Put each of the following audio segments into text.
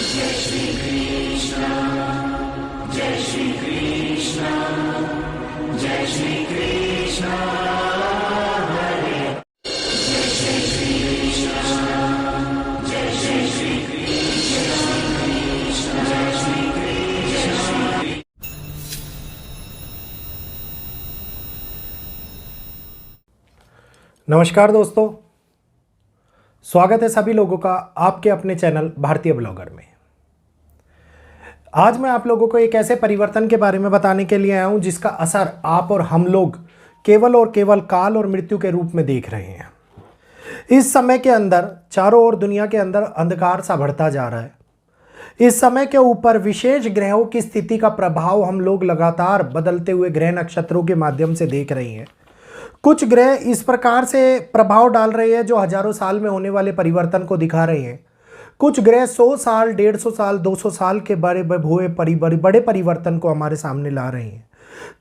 जय श्री कृष्ण जय श्री कृष्ण जय श्री कृष्ण हरे जय श्री कृष्ण जय श्री कृष्ण जय श्री कृष्ण। नमस्कार दोस्तों, स्वागत है सभी लोगों का आपके अपने चैनल भारतीय ब्लॉगर में। आज मैं आप लोगों को एक ऐसे परिवर्तन के बारे में बताने के लिए आया हूं जिसका असर आप और हम लोग केवल और केवल काल और मृत्यु के रूप में देख रहे हैं। इस समय के अंदर चारों ओर दुनिया के अंदर अंधकार सा बढ़ता जा रहा है। इस समय के ऊपर विशेष ग्रहों की स्थिति का प्रभाव हम लोग लगातार बदलते हुए ग्रह नक्षत्रों के माध्यम से देख रहे हैं। कुछ ग्रह इस प्रकार से प्रभाव डाल रहे हैं जो हजारों साल में होने वाले परिवर्तन को दिखा रहे हैं। कुछ ग्रह 100 साल, 150 साल, 200 साल के बड़े परिवर्तन को हमारे सामने ला रहे हैं।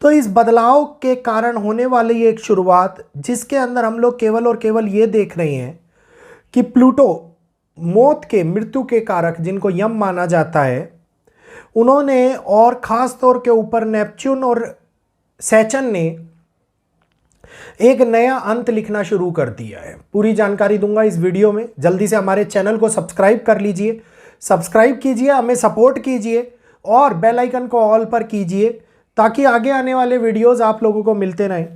तो इस बदलाव के कारण होने वाली एक शुरुआत जिसके अंदर हम लोग केवल और केवल ये देख रहे हैं कि प्लूटो, मौत के, मृत्यु के कारक जिनको यम माना जाता है, उन्होंने और ख़ास तौर के ऊपर नेपच्यून और सैटर्न ने एक नया अंत लिखना शुरू कर दिया है। पूरी जानकारी दूंगा इस वीडियो में। जल्दी से हमारे चैनल को सब्सक्राइब कर लीजिए, सब्सक्राइब कीजिए, हमें सपोर्ट कीजिए और बेल आइकन को ऑल पर कीजिए ताकि आगे आने वाले वीडियोस आप लोगों को मिलते रहें।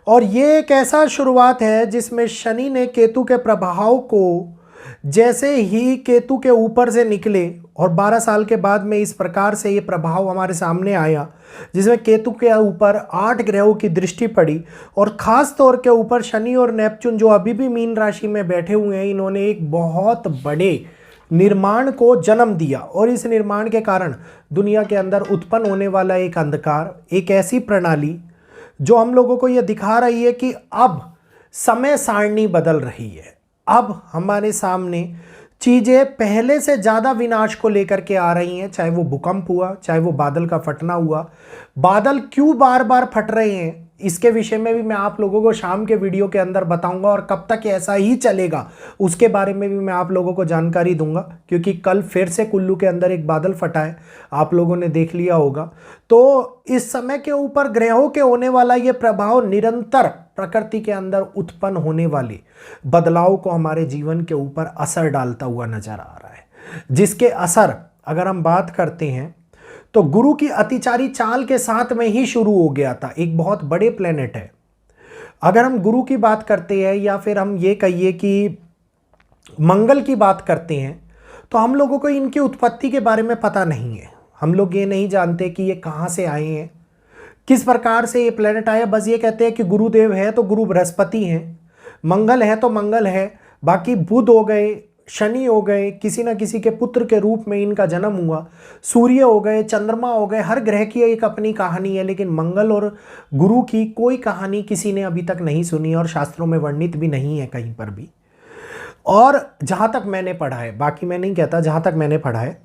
और ये एक ऐसा शुरुआत है जिसमें शनि ने केतु के प्रभाव को, जैसे ही केतु के ऊपर से निकले और 12 साल के बाद में इस प्रकार से ये प्रभाव हमारे सामने आया जिसमें केतु के ऊपर 8 ग्रहों की दृष्टि पड़ी और ख़ास तौर के ऊपर शनि और नेपच्यून जो अभी भी मीन राशि में बैठे हुए हैं, इन्होंने एक बहुत बड़े निर्माण को जन्म दिया। और इस निर्माण के कारण दुनिया के अंदर उत्पन्न होने वाला एक अंधकार, एक ऐसी प्रणाली जो हम लोगों को ये दिखा रही है कि अब समय सारणी बदल रही है। अब हमारे सामने चीज़ें पहले से ज़्यादा विनाश को लेकर के आ रही हैं। चाहे वो भूकंप हुआ, चाहे वो बादल का फटना हुआ। बादल क्यों बार बार फट रहे हैं इसके विषय में भी मैं आप लोगों को शाम के वीडियो के अंदर बताऊंगा और कब तक ऐसा ही चलेगा उसके बारे में भी मैं आप लोगों को जानकारी दूंगा, क्योंकि कल फिर से कुल्लू के अंदर एक बादल फटा है, आप लोगों ने देख लिया होगा। तो इस समय के ऊपर ग्रहों के होने वाला ये प्रभाव निरंतर प्रकृति के अंदर उत्पन्न होने वाले बदलाव को हमारे जीवन के ऊपर असर डालता हुआ नजर आ रहा है। जिसके असर अगर हम बात करते हैं तो गुरु की अतिचारी चाल के साथ में ही शुरू हो गया था। एक बहुत बड़े प्लेनेट है। अगर हम गुरु की बात करते हैं या फिर हम ये कहिए कि मंगल की बात करते हैं तो हम लोगों को इनकी उत्पत्ति के बारे में पता नहीं है। हम लोग ये नहीं जानते कि ये कहाँ से आए हैं, किस प्रकार से ये प्लेनेट आया। बस ये कहते हैं कि गुरुदेव है तो गुरु बृहस्पति हैं, मंगल है तो मंगल है, बाकी बुध हो गए, शनि हो गए, किसी ना किसी के पुत्र के रूप में इनका जन्म हुआ, सूर्य हो गए, चंद्रमा हो गए। हर ग्रह की एक अपनी कहानी है, लेकिन मंगल और गुरु की कोई कहानी किसी ने अभी तक नहीं सुनी और शास्त्रों में वर्णित भी नहीं है कहीं पर भी। और जहाँ तक मैंने पढ़ा है, बाकी मैं नहीं कहता, जहाँ तक मैंने पढ़ा है।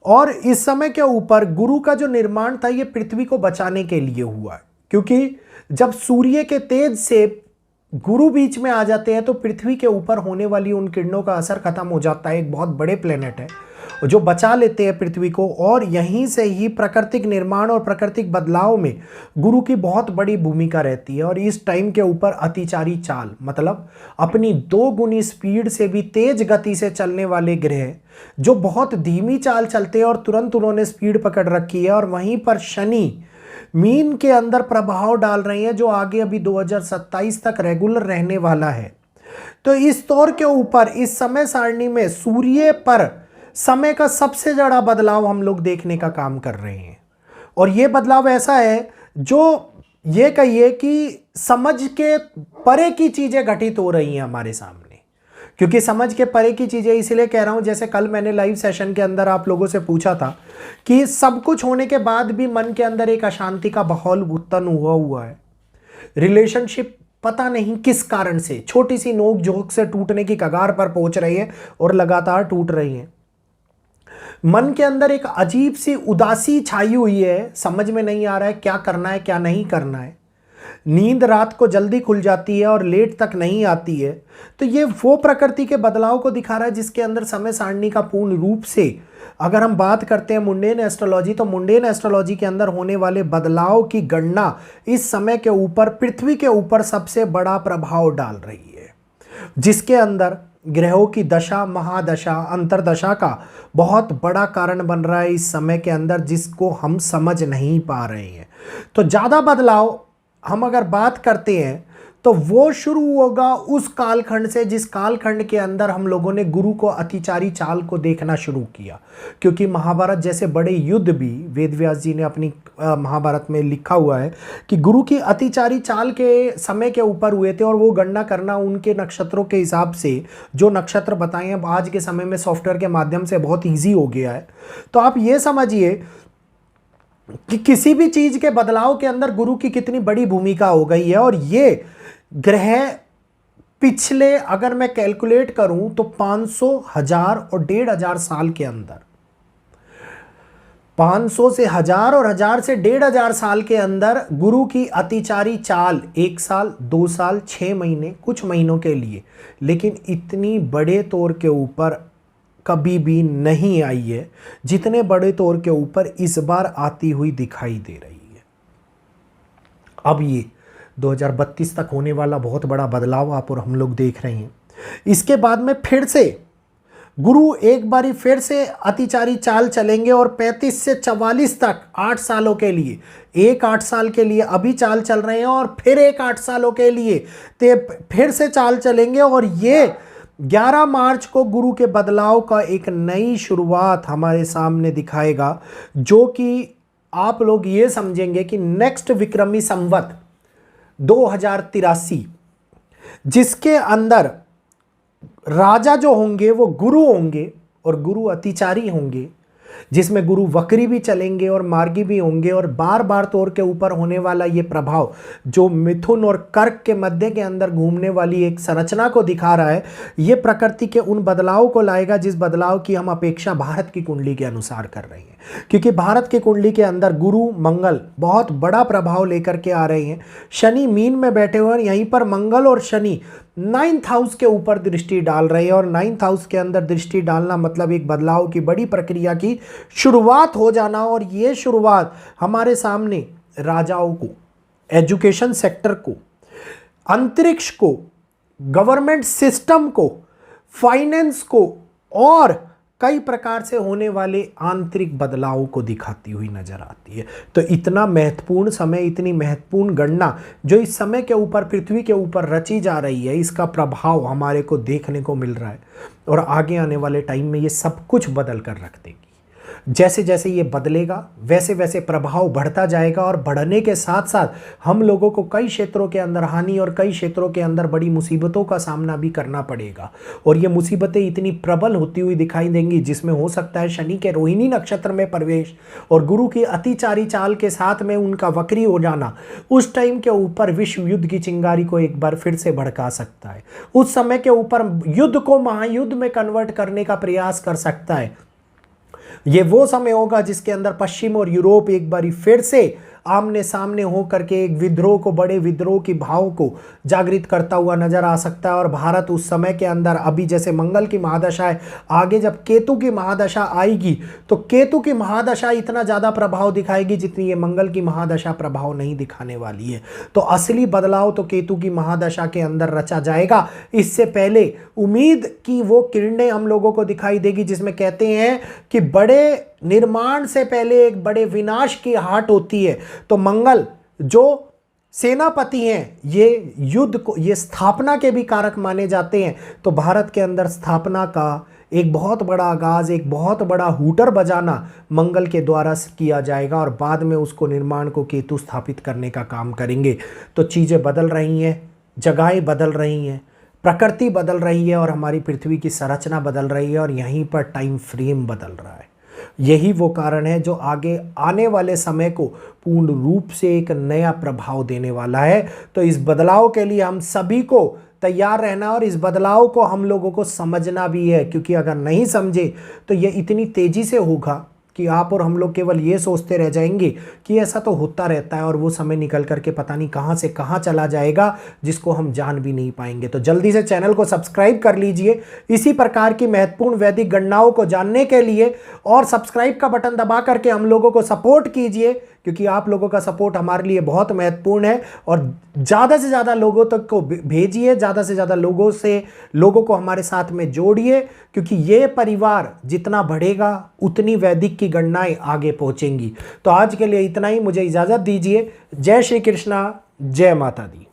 और इस समय के ऊपर गुरु का जो निर्माण था ये पृथ्वी को बचाने के लिए हुआ, क्योंकि जब सूर्य के तेज से गुरु बीच में आ जाते हैं तो पृथ्वी के ऊपर होने वाली उन किरणों का असर खत्म हो जाता है। एक बहुत बड़े प्लेनेट है जो बचा लेते हैं पृथ्वी को, और यहीं से ही प्राकृतिक निर्माण और प्राकृतिक बदलाव में गुरु की बहुत बड़ी भूमिका रहती है। और इस टाइम के ऊपर अतिचारी चाल, मतलब अपनी 2 गुनी स्पीड से भी तेज गति से चलने वाले ग्रह जो बहुत धीमी चाल चलते हैं और तुरंत उन्होंने स्पीड पकड़ रखी है। और वहीं पर शनि मीन के अंदर प्रभाव डाल रही है जो आगे अभी 2027 तक रेगुलर रहने वाला है। तो इस तौर के ऊपर इस समय सारणी में सूर्य पर समय का सबसे बड़ा बदलाव हम लोग देखने का काम कर रहे हैं। और ये बदलाव ऐसा है जो ये कहिए कि समझ के परे की चीजें घटित हो रही हैं हमारे सामने। क्योंकि समझ के परे की चीज़ें इसलिए कह रहा हूँ, जैसे कल मैंने लाइव सेशन के अंदर आप लोगों से पूछा था कि सब कुछ होने के बाद भी मन के अंदर एक अशांति का माहौल उत्पन्न हुआ है। रिलेशनशिप पता नहीं किस कारण से छोटी सी नोक झोंक से टूटने की कगार पर पहुंच रही है और लगातार टूट रही है। मन के अंदर एक अजीब सी उदासी छाई हुई है, समझ में नहीं आ रहा है क्या करना है क्या नहीं करना है। नींद रात को जल्दी खुल जाती है और लेट तक नहीं आती है। तो ये वो प्रकृति के बदलाव को दिखा रहा है जिसके अंदर समय सारणी का पूर्ण रूप से अगर हम बात करते हैं मुंडेन एस्ट्रोलॉजी, तो मुंडेन एस्ट्रोलॉजी के अंदर होने वाले बदलाव की गणना इस समय के ऊपर पृथ्वी के ऊपर सबसे बड़ा प्रभाव डाल रही है, जिसके अंदर ग्रहों की दशा, महादशा, अंतरदशा का बहुत बड़ा कारण बन रहा है इस समय के अंदर, जिसको हम समझ नहीं पा रहे हैं। तो ज़्यादा बदलाव हम अगर बात करते हैं तो वो शुरू होगा उस कालखंड से जिस कालखंड के अंदर हम लोगों ने गुरु को अतिचारी चाल को देखना शुरू किया। क्योंकि महाभारत जैसे बड़े युद्ध भी वेद व्यास जी ने अपनी महाभारत में लिखा हुआ है कि गुरु की अतिचारी चाल के समय के ऊपर हुए थे, और वो गणना करना उनके नक्षत्रों के हिसाब से, जो नक्षत्र बताए हैं आज के समय में सॉफ्टवेयर के माध्यम से बहुत ईजी हो गया है। तो आप ये समझिए कि किसी भी चीज के बदलाव के अंदर गुरु की कितनी बड़ी भूमिका हो गई है। और ये ग्रह पिछले अगर मैं कैलकुलेट करूं तो 500, 1000 और 1500 साल के अंदर, 500 से 1000 और 1000 से 1500 साल के अंदर गुरु की अतिचारी चाल 1 साल, 2 साल, 6 महीने, कुछ महीनों के लिए, लेकिन इतनी बड़े तौर के ऊपर कभी भी नहीं आई है जितने बड़े तौर के ऊपर इस बार आती हुई दिखाई दे रही है। अब ये 2032 तक होने वाला बहुत बड़ा बदलाव आप और हम लोग देख रहे हैं। इसके बाद में फिर से गुरु एक बारी फिर से अतिचारी चाल चलेंगे और 35 से 44 तक 8 सालों के लिए, एक 8 साल के लिए अभी चाल चल रहे हैं और फिर एक 8 सालों के लिए फिर से चाल चलेंगे। और ये 11 मार्च को गुरु के बदलाव का एक नई शुरुआत हमारे सामने दिखाएगा, जो कि आप लोग ये समझेंगे कि नेक्स्ट विक्रमी संवत 2083, जिसके अंदर राजा जो होंगे वो गुरु होंगे और गुरु अतिचारी होंगे, जिसमें गुरु वक्री भी चलेंगे और मार्गी भी होंगे। और बार बार तौर के ऊपर होने वाला ये प्रभाव जो मिथुन और कर्क के मध्य के अंदर घूमने वाली एक संरचना को दिखा रहा है, ये प्रकृति के उन बदलाव को लाएगा जिस बदलाव की हम अपेक्षा भारत की कुंडली के अनुसार कर रहे हैं। क्योंकि भारत की कुंडली के अंदर गुरु मंगल बहुत बड़ा प्रभाव लेकर के आ रहे हैं। शनि मीन में बैठे हुए हैं, यहीं पर मंगल और शनि 9th हाउस के ऊपर दृष्टि डाल रहे हैं। और 9th हाउस के अंदर दृष्टि डालना मतलब एक बदलाव की बड़ी प्रक्रिया की शुरुआत हो जाना। और ये शुरुआत हमारे सामने राजाओं को, एजुकेशन सेक्टर को, अंतरिक्ष को, गवर्नमेंट सिस्टम को, फाइनेंस को और कई प्रकार से होने वाले आंतरिक बदलावों को दिखाती हुई नजर आती है। तो इतना महत्वपूर्ण समय, इतनी महत्वपूर्ण गणना जो इस समय के ऊपर पृथ्वी के ऊपर रची जा रही है, इसका प्रभाव हमारे को देखने को मिल रहा है। और आगे आने वाले टाइम में ये सब कुछ बदल कर रख देगी। जैसे जैसे ये बदलेगा वैसे वैसे प्रभाव बढ़ता जाएगा, और बढ़ने के साथ साथ हम लोगों को कई क्षेत्रों के अंदर हानि और कई क्षेत्रों के अंदर बड़ी मुसीबतों का सामना भी करना पड़ेगा। और ये मुसीबतें इतनी प्रबल होती हुई दिखाई देंगी, जिसमें हो सकता है शनि के रोहिणी नक्षत्र में प्रवेश और गुरु की अतिचारी चाल के साथ में उनका वक्री हो जाना उस टाइम के ऊपर विश्व युद्ध की चिंगारी को एक बार फिर से भड़का सकता है। उस समय के ऊपर युद्ध को महायुद्ध में कन्वर्ट करने का प्रयास कर सकता है। ये वो समय होगा जिसके अंदर पश्चिम और यूरोप एक बारी फिर से आमने सामने हो करके एक विद्रोह को, बड़े विद्रोह की भाव को जागृत करता हुआ नजर आ सकता है। और भारत उस समय के अंदर, अभी जैसे मंगल की महादशा है, आगे जब केतु की महादशा आएगी तो केतु की महादशा इतना ज़्यादा प्रभाव दिखाएगी जितनी ये मंगल की महादशा प्रभाव नहीं दिखाने वाली है। तो असली बदलाव तो केतु की महादशा के अंदर रचा जाएगा। इससे पहले उम्मीद की वो किरणें हम लोगों को दिखाई देगी, जिसमें कहते हैं कि बड़े निर्माण से पहले एक बड़े विनाश की हाट होती है। तो मंगल जो सेनापति हैं, ये युद्ध को, ये स्थापना के भी कारक माने जाते हैं। तो भारत के अंदर स्थापना का एक बहुत बड़ा आगाज, एक बहुत बड़ा हूटर बजाना मंगल के द्वारा किया जाएगा, और बाद में उसको निर्माण को केतु स्थापित करने का काम करेंगे। तो चीज़ें बदल रही हैं, जगहें बदल रही हैं, प्रकृति बदल रही है, और हमारी पृथ्वी की संरचना बदल रही है, और यहीं पर टाइम फ्रेम बदल रहा है। यही वो कारण है जो आगे आने वाले समय को पूर्ण रूप से एक नया प्रभाव देने वाला है। तो इस बदलाव के लिए हम सभी को तैयार रहना, और इस बदलाव को हम लोगों को समझना भी है। क्योंकि अगर नहीं समझे तो ये इतनी तेजी से होगा कि आप और हम लोग केवल ये सोचते रह जाएंगे कि ऐसा तो होता रहता है और वो समय निकल करके पता नहीं कहाँ से कहाँ चला जाएगा, जिसको हम जान भी नहीं पाएंगे। तो जल्दी से चैनल को सब्सक्राइब कर लीजिए इसी प्रकार की महत्वपूर्ण वैदिक गणनाओं को जानने के लिए, और सब्सक्राइब का बटन दबा करके हम लोगों को सपोर्ट कीजिए, क्योंकि आप लोगों का सपोर्ट हमारे लिए बहुत महत्वपूर्ण है। और ज़्यादा से ज़्यादा लोगों तक को भेजिए, ज़्यादा से ज़्यादा लोगों को हमारे साथ में जोड़िए, क्योंकि ये परिवार जितना बढ़ेगा उतनी वैदिक की गणनाएं आगे पहुंचेंगी। तो आज के लिए इतना ही, मुझे इजाज़त दीजिए। जय श्री कृष्णा, जय माता दी।